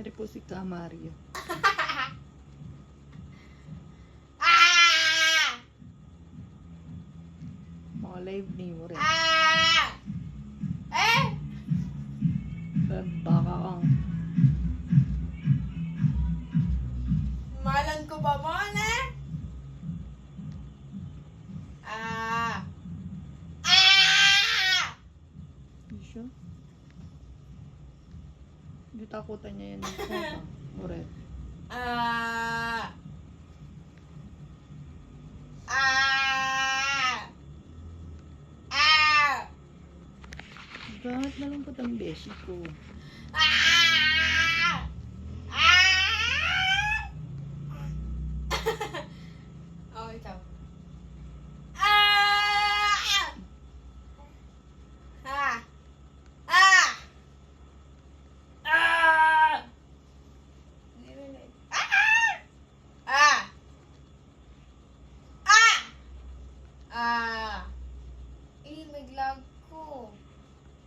Ari po si Kamario. Mga live ni mo rin. Baka kang Malan ko ba mo na? isyo. Hindi takutan niya yan. Baka. Uret. Bakit malungkot ang beshi ko? Oh, ikaw. Eh, may lag ko.